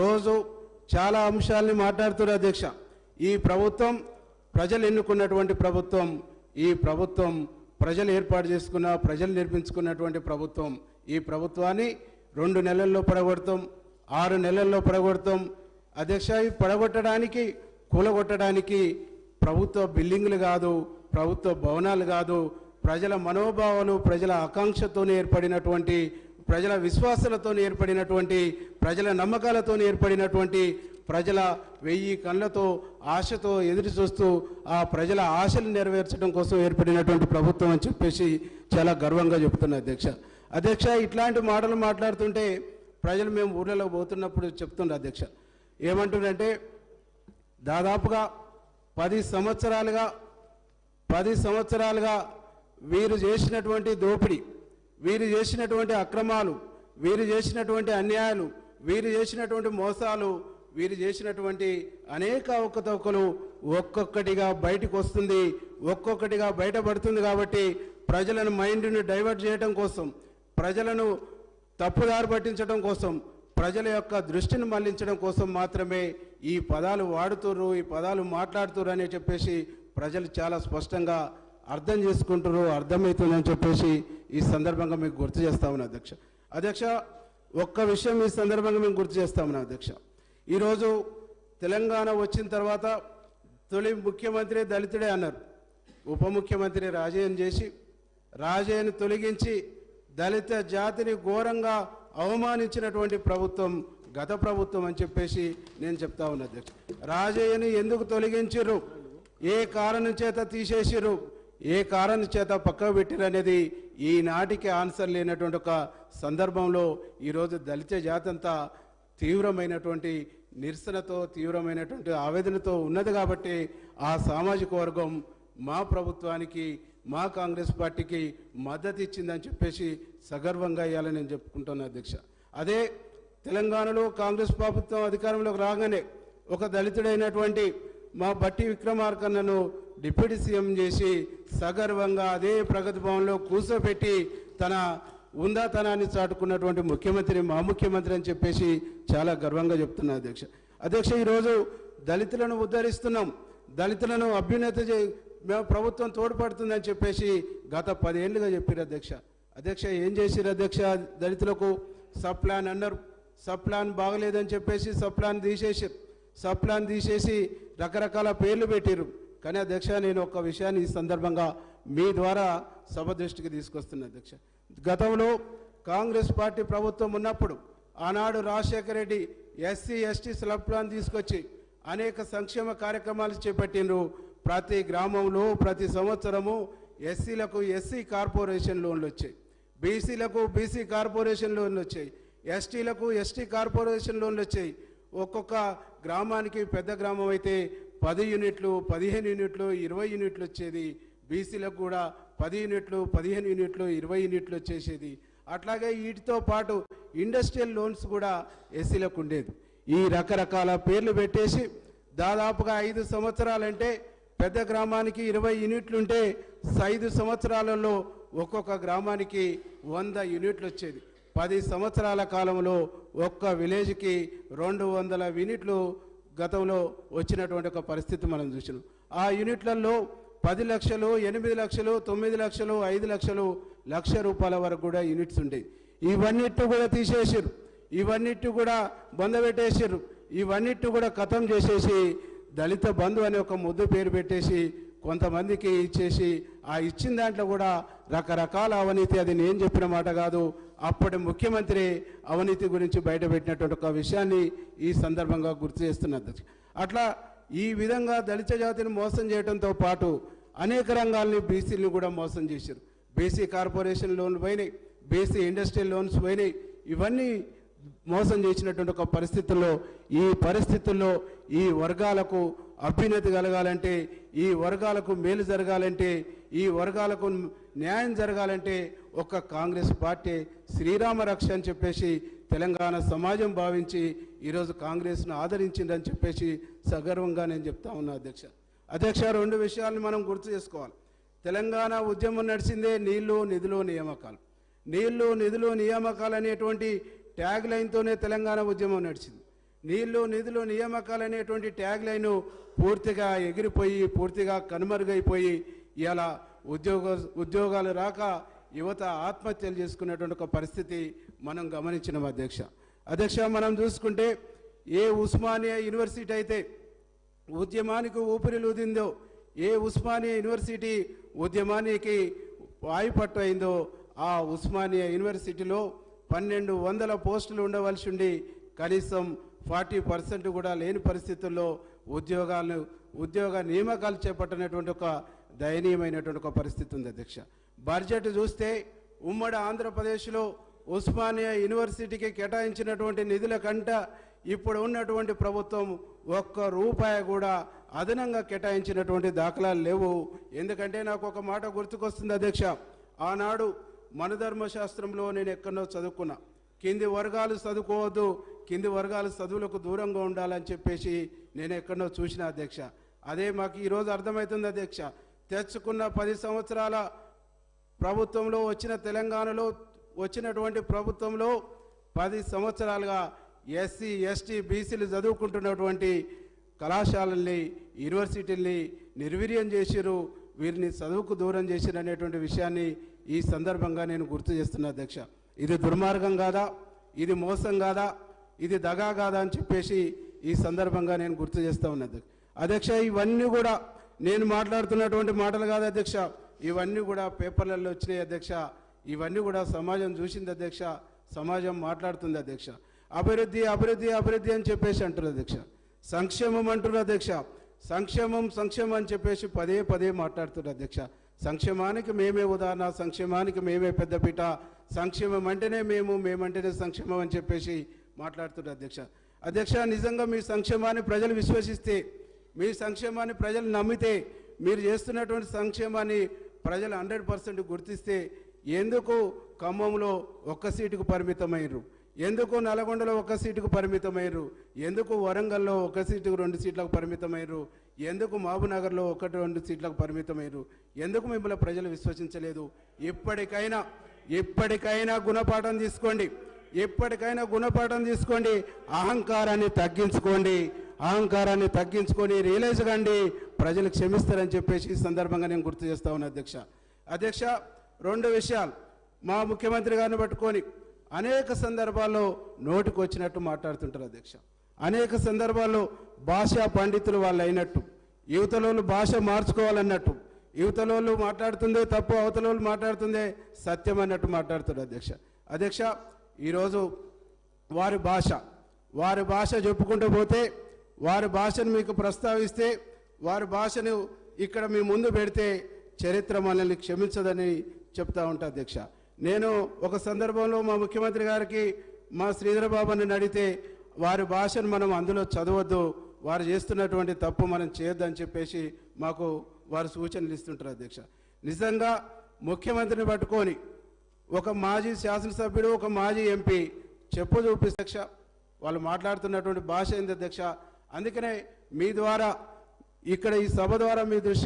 రోజు చాలా అంశాలని మాట్లాడుతున్నారు అధ్యక్ష. ఈ ప్రభుత్వం ప్రజలు ఎన్నుకున్నటువంటి ప్రభుత్వం, ఈ ప్రభుత్వం ప్రజలు ఏర్పాటు చేసుకున్న, ప్రజలు నిర్మించుకున్నటువంటి ప్రభుత్వం. ఈ ప్రభుత్వాన్ని 2 నెలల్లో పడగొడతాం, 6 నెలల్లో పడగొడతాం అధ్యక్ష. ఈ పడగొట్టడానికి, కూలగొట్టడానికి ప్రభుత్వ బిల్డింగ్లు కాదు, ప్రభుత్వ భవనాలు కాదు, ప్రజల మనోభావాలు, ప్రజల ఆకాంక్షతో ఏర్పడినటువంటి, ప్రజల విశ్వాసాలతో ఏర్పడినటువంటి, ప్రజల నమ్మకాలతో ఏర్పడినటువంటి, ప్రజల 1000 కళ్ళతో ఆశతో ఎదురు చూస్తూ ఆ ప్రజల ఆశలు నెరవేర్చడం కోసం ఏర్పడినటువంటి ప్రభుత్వం అని చెప్పేసి చాలా గర్వంగా చెప్తున్నా అధ్యక్ష. అధ్యక్ష, ఇట్లాంటి మాటలు మాట్లాడుతుంటే ప్రజలు మేము ఊళ్ళలో పోతున్నప్పుడు చెప్తుండే అధ్యక్ష, ఏమంటుండంటే దాదాపుగా 10 సంవత్సరాలుగా వీరు చేసినటువంటి దోపిడీ, వీరు చేసినటువంటి అక్రమాలు, వీరు చేసినటువంటి అన్యాయాలు, వీరు చేసినటువంటి మోసాలు, వీరు చేసినటువంటి అనేక అవకతవకలు ఒక్కొక్కటిగా బయటకు వస్తుంది, ఒక్కొక్కటిగా బయటపడుతుంది. కాబట్టి ప్రజలను మైండ్ని డైవర్ట్ చేయడం కోసం, ప్రజలను తప్పుదారి పట్టించడం కోసం, ప్రజల యొక్క దృష్టిని మళ్లించడం కోసం మాత్రమే ఈ పదాలు వాడుతుర్రు, ఈ పదాలు మాట్లాడుతుర్రు అని చెప్పేసి ప్రజలు చాలా స్పష్టంగా అర్థం చేసుకుంటారు, అర్థమవుతుందని చెప్పేసి ఈ సందర్భంగా మీకు గుర్తు చేస్తా ఉన్నా అధ్యక్ష. అధ్యక్ష, ఒక్క విషయం ఈ సందర్భంగా మేము గుర్తు చేస్తా ఉన్నా అధ్యక్ష. ఈరోజు తెలంగాణ వచ్చిన తర్వాత తొలి ముఖ్యమంత్రి దళితుడే అన్నారు. ఉప ముఖ్యమంత్రి రాజయ్యను చేసి, రాజయ్యను తొలగించి దళిత జాతిని ఘోరంగా అవమానించినటువంటి ప్రభుత్వం గత ప్రభుత్వం అని చెప్పేసి నేను చెప్తా ఉన్నా అధ్యక్ష. రాజయ్యని ఎందుకు తొలగించారు, ఏ కారణం చేత తీసేసిరు, ఏ కారణం చేత పక్కకు పెట్టిరు అనేది ఈనాటికి ఆన్సర్ లేనటువంటి ఒక సందర్భంలో ఈరోజు దళిత జాతి అంతా తీవ్రమైనటువంటి నిరసనతో, తీవ్రమైనటువంటి ఆవేదనతో ఉన్నది. కాబట్టి ఆ సామాజిక వర్గం మా ప్రభుత్వానికి, మా కాంగ్రెస్ పార్టీకి మద్దతు ఇచ్చిందని చెప్పేసి సగర్వంగా ఇవ్వాలని నేను చెప్పుకుంటున్నా అధ్యక్ష. అదే తెలంగాణలో కాంగ్రెస్ ప్రభుత్వం అధికారంలోకి రాగానే ఒక దళితుడైనటువంటి మా బట్టి విక్రమార్కన్నను డిప్యూటీ సీఎం చేసి సగర్వంగా అదే ప్రగతి భవన్లో కూర్చోబెట్టి తన ఉందాతనాన్ని చాటుకున్నటువంటి ముఖ్యమంత్రి మా ముఖ్యమంత్రి అని చెప్పేసి చాలా గర్వంగా చెప్తున్నా అధ్యక్ష. అధ్యక్ష, ఈరోజు దళితులను ఉద్ధరిస్తున్నాం, దళితులను అభ్యున్నతి ప్రభుత్వం తోడ్పడుతుందని చెప్పేసి గత 10 ఏళ్ళుగా చెప్పారు అధ్యక్ష. అధ్యక్ష, ఏం చేసిరు అధ్యక్ష? దళితులకు సబ్ ప్లాన్ అన్నారు, సబ్ ప్లాన్ బాగలేదని చెప్పేసి సబ్ ప్లాన్ తీసేసారు, సబ్ ప్లాన్ తీసేసి రకరకాల పేర్లు పెట్టారు. కానీ అధ్యక్ష, నేను ఒక విషయాన్ని ఈ సందర్భంగా మీ ద్వారా సభ దృష్టికి తీసుకొస్తున్నా అధ్యక్ష. గతంలో కాంగ్రెస్ పార్టీ ప్రభుత్వం ఉన్నప్పుడు ఆనాడు Rajasekhara Reddy SC ST sub plan తీసుకొచ్చి అనేక సంక్షేమ కార్యక్రమాలు చేపట్టిండ్రు. ప్రతి గ్రామంలో ప్రతి సంవత్సరము ఎస్సీలకు ఎస్సీ కార్పొరేషన్ లోన్లు వచ్చాయి, బీసీలకు బీసీ కార్పొరేషన్ లోన్లు వచ్చాయి, ఎస్టీలకు ఎస్టీ కార్పొరేషన్ లోన్లు వచ్చాయి. ఒక్కొక్క గ్రామానికి, పెద్ద గ్రామం అయితే 10 యూనిట్లు, 15 యూనిట్లు, 20 యూనిట్లు వచ్చేది. బీసీలకు కూడా 10 యూనిట్లు, 15 యూనిట్లు, 20 యూనిట్లు వచ్చేసేది. అట్లాగే వీటితో పాటు ఇండస్ట్రియల్ లోన్స్ కూడా ఎస్సీలకు ఉండేది. ఈ రకరకాల పేర్లు పెట్టేసి దాదాపుగా 5 సంవత్సరాలంటే పెద్ద గ్రామానికి 20 యూనిట్లు ఉంటే 5 సంవత్సరాలలో ఒక్కొక్క గ్రామానికి 100 యూనిట్లు వచ్చేది. 10 సంవత్సరాల కాలంలో ఒక్క విలేజ్కి 200 యూనిట్లు గతంలో వచ్చినటువంటి ఒక పరిస్థితి మనం చూసినాం. ఆ యూనిట్లలో 10 లక్షలు, 8 లక్షలు, 9 లక్షలు, 5 లక్షలు, ₹1,00,000 వరకు కూడా యూనిట్స్ ఉండేవి. ఇవన్నిటి కూడా తీసేసారు, ఇవన్నిటి కూడా బొందబెట్టేసారు, ఇవన్నిటి కూడా ఖతం చేసేసి దళిత బంధు అనే ఒక ముద్దు పేరు పెట్టేసి కొంతమందికి ఇచ్చేసి, ఆ ఇచ్చిన దాంట్లో కూడా రకరకాల అవినీతి, అది నేను చెప్పిన మాట కాదు, అప్పటి ముఖ్యమంత్రి అవినీతి గురించి బయటపెట్టినటువంటి ఒక విషయాన్ని ఈ సందర్భంగా గుర్తు చేస్తున్నది. అట్లా ఈ విధంగా దళిత జాతిని మోసం చేయడంతో పాటు అనేక రంగాల్ని, బీసీలను కూడా మోసం చేశారు. బీసీ కార్పొరేషన్ లోన్లు పోయినాయి, బీసీ ఇండస్ట్రియల్ లోన్స్ పోయినాయి. ఇవన్నీ మోసం చేసినటువంటి ఒక పరిస్థితుల్లో ఈ వర్గాలకు అభ్యున్నతి కలగాలంటే, ఈ వర్గాలకు మేలు జరగాలంటే, ఈ వర్గాలకు న్యాయం జరగాలంటే ఒక కాంగ్రెస్ పార్టీ శ్రీరామ రక్ష అని చెప్పేసి తెలంగాణ సమాజం భావించి ఈరోజు కాంగ్రెస్ను ఆదరించిందని చెప్పేసి సగర్వంగా నేను చెప్తా ఉన్నా అధ్యక్ష. 2 విషయాలను మనం గుర్తు చేసుకోవాలి. తెలంగాణ ఉద్యమం నడిచిందే నీళ్లు, నిధులు, నియామకాలు. నీళ్లు, నిధులు, నియామకాలు అనేటువంటి ట్యాగ్ లైన్తోనే తెలంగాణ ఉద్యమం నడిచింది. నీళ్లు నిధులు నియామకాలు అనేటువంటి ట్యాగ్ లైన్ పూర్తిగా ఎగిరిపోయి పూర్తిగా కనుమరుగైపోయి ఇలా ఉద్యోగాలు రాక యువత ఆత్మహత్యలు చేసుకునేటువంటి ఒక పరిస్థితి మనం గమనించినాం అధ్యక్ష మనం చూసుకుంటే ఏ ఉస్మానియా యూనివర్సిటీ అయితే ఉద్యమానికి ఊపిరిలూదిందో, ఏ ఉస్మానియా యూనివర్సిటీ ఉద్యమానికి వాయుపట్టు అయిందో ఆ ఉస్మానియా యూనివర్సిటీలో 1200 పోస్టులు ఉండవలసి ఉండి కనీసం 40% కూడా లేని పరిస్థితుల్లో ఉద్యోగ నియామకాలు చేపట్టినటువంటి ఒక దయనీయమైనటువంటి ఒక పరిస్థితి ఉంది అధ్యక్ష. బడ్జెట్ చూస్తే ఉమ్మడి ఆంధ్రప్రదేశ్లో ఉస్మానియా యూనివర్సిటీకి కేటాయించినటువంటి నిధుల కంట ఇప్పుడు ఉన్నటువంటి ప్రభుత్వం ₹1 కూడా అదనంగా కేటాయించినటువంటి దాఖలాలు లేవు. ఎందుకంటే నాకు ఒక మాట గుర్తుకొస్తుంది అధ్యక్ష. ఆనాడు మనధర్మశాస్త్రంలో నేను ఎక్కడో చదువుకున్నా, కింది వర్గాలు చదువుకోవద్దు, కింది వర్గాలు చదువులకు దూరంగా ఉండాలని చెప్పేసి నేను ఎక్కడో చూసిన అధ్యక్ష. అదే మాకు ఈరోజు అర్థమవుతుంది అధ్యక్ష. తెచ్చుకున్న 10 సంవత్సరాల ప్రభుత్వంలో తెలంగాణలో వచ్చినటువంటి ప్రభుత్వంలో 10 సంవత్సరాలుగా ఎస్సీ ఎస్టీ బీసీలు చదువుకుంటున్నటువంటి కళాశాలల్ని యూనివర్సిటీల్ని నిర్వీర్యం చేసిరు, వీరిని చదువుకు దూరం చేసిరు అనేటువంటి విషయాన్ని ఈ సందర్భంగా నేను గుర్తు చేస్తున్నా అధ్యక్ష. ఇది దుర్మార్గం కాదా, ఇది మోసం కాదా, ఇది దగా కాదా అని చెప్పేసి ఈ సందర్భంగా నేను గుర్తు చేస్తూ ఉన్నది అధ్యక్ష. ఇవన్నీ కూడా నేను మాట్లాడుతున్నటువంటి మాటలు కాదు అధ్యక్ష, ఇవన్నీ కూడా పేపర్లలో వచ్చినాయి అధ్యక్ష. ఇవన్నీ కూడా సమాజం చూసింది అధ్యక్ష, సమాజం మాట్లాడుతుంది అధ్యక్ష. అభివృద్ధి అభివృద్ధి అభివృద్ధి అని చెప్పేసి అంటారు అధ్యక్ష. సంక్షేమం అంటారు అధ్యక్ష. సంక్షేమం సంక్షేమం అని చెప్పేసి పదే మాట్లాడుతున్నారు అధ్యక్ష. సంక్షేమానికి మేమే ఉదాహరణ, సంక్షేమానికి మేమే పెద్దపీట, సంక్షేమం అంటేనే మేమంటేనే సంక్షేమం అని చెప్పేసి మాట్లాడుతున్నారు అధ్యక్ష. నిజంగా మీ సంక్షేమాన్ని ప్రజలు విశ్వసిస్తే, మీ సంక్షేమాన్ని ప్రజలు నమ్మితే, మీరు చేస్తున్నటువంటి సంక్షేమాన్ని ప్రజలు 100% గుర్తిస్తే ఎందుకు ఖమ్మంలో 1 సీటుకు పరిమితమయ్యారు, ఎందుకు నల్గొండలో 1 సీటుకు పరిమితమయ్యారు, ఎందుకు వరంగల్లో 1 సీటుకు 2 సీట్లకు పరిమితమయ్యారు, ఎందుకు మహబూబ్నగర్లో 1-2 సీట్లకు పరిమితమయ్యారు, ఎందుకు మిమ్మల్ని ప్రజలు విశ్వసించలేదు? ఇప్పటికైనా గుణపాఠం తీసుకోండి, అహంకారాన్ని తగ్గించుకొని రియలైజ్ కండి, ప్రజలు క్షమిస్తారని చెప్పేసి ఈ సందర్భంగా నేను గుర్తు చేస్తా ఉన్నా అధ్యక్ష. 2 విషయాలు మా ముఖ్యమంత్రి గారిని పట్టుకొని అనేక సందర్భాల్లో నోటికి వచ్చినట్టు మాట్లాడుతుంటారు అధ్యక్ష. అనేక సందర్భాల్లో భాషా పండితులు వాళ్ళు అయినట్టు, యువతలోళ్ళు భాష మార్చుకోవాలన్నట్టు, యువతలోళ్ళు మాట్లాడుతుందే తప్పు, అవతలోళ్ళు మాట్లాడుతుందే సత్యం అన్నట్టు మాట్లాడుతారు అధ్యక్ష. ఈరోజు వారి భాష చెప్పుకుంటూ పోతే, వారి భాషను మీకు ప్రస్తావిస్తే, వారి భాషను ఇక్కడ మీ ముందు పెడితే చరిత్ర మనల్ని క్షమించదని చెప్తా ఉంటా అధ్యక్ష. నేను ఒక సందర్భంలో మా ముఖ్యమంత్రి గారికి మా శ్రీధర బాబుని అడిగితే, వారి భాషను మనం అందులో చదవద్దు, వారు చేస్తున్నటువంటి తప్పు మనం చేయొద్దని చెప్పేసి మాకు వారు సూచనలు ఇస్తుంటారు అధ్యక్ష. నిజంగా ముఖ్యమంత్రిని పట్టుకొని ఒక మాజీ శాసనసభ్యుడు, ఒక మాజీ ఎంపీ చెప్పు చూపిస్తే అధ్యక్ష, వాళ్ళు మాట్లాడుతున్నటువంటి భాష ఏంది అధ్యక్ష. అందుకనే మీ ద్వారా ఇక్కడ ఈ సభ ద్వారా మీ దృష్టి